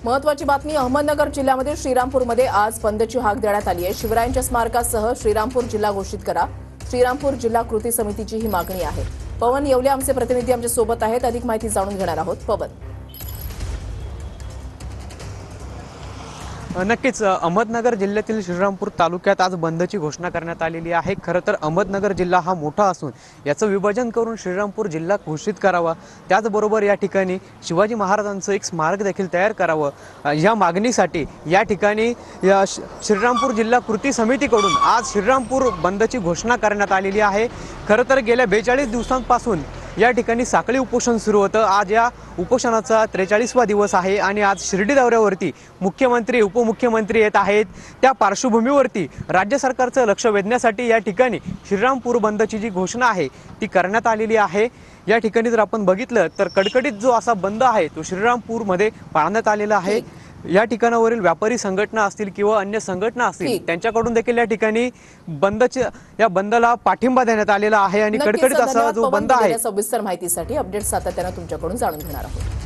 महत्वाची बातमी अहमदनगर जिल्ह्यामध्ये श्रीरामपूरमध्ये आज बंदची हाक देण्यात आली आहे। शिवरायांच्या स्मारकासह श्रीरामपूर जिल्हा घोषित करा। श्रीरामपूर जिल्हा कृती समितीची ही मागणी आहे। पवन येवले आमचे प्रतिनिधी आमच्या सोबत आहेत, अधिक माहिती जाणून घेणार आहोत। पवन, नक्कीच अहमदनगर जिल्ह्यातील श्रीरामपूर तालुक्यात आज बंदची घोषणा करण्यात आलेली आहे। खरं तर अहमदनगर जिल्हा हा मोठा असून याचं विभाजन करून श्रीरामपूर जिल्हा घोषित करावा, त्याचबरोबर या ठिकाणी शिवाजी महाराजांचं एक स्मारक देखील तयार करावं, या मागणीसाठी या ठिकाणी श्रीरामपूर जिल्हा कृती समितीकडून आज श्रीरामपूर बंदची घोषणा करण्यात आलेली आहे। खरं तर गेल्या 42 दिवसांपासून या ठिकाणी साखळी उपोषण सुरू होतं। आज या उपोषणाचा 43वा दिवस आहे आणि आज शिर्डी दौऱ्यावरती मुख्यमंत्री उपमुख्यमंत्री येत आहेत। त्या पार्श्वभूमीवरती राज्य सरकारचं लक्ष वेधण्यासाठी या ठिकाणी श्रीरामपूर बंदची जी घोषणा आहे ती करण्यात आलेली आहे। या ठिकाणी जर आपण बघितलं तर कडकडीत जो असा बंद आहे तो श्रीरामपूरमध्ये पाळण्यात आलेला आहे। या ठिकाणावरील व्यापारी संघटना असतील किंवा अन्य संघटना असतील त्यांच्याकडून देखील या ठिकाणी या बंदला पाठिंबा देण्यात आलेला आहे आणि कडकडीत असा जो बंद आहे। सविस्तर माहितीसाठी अपडेट सातत्याने तुमच्याकडून जाणून घेणार आहोत।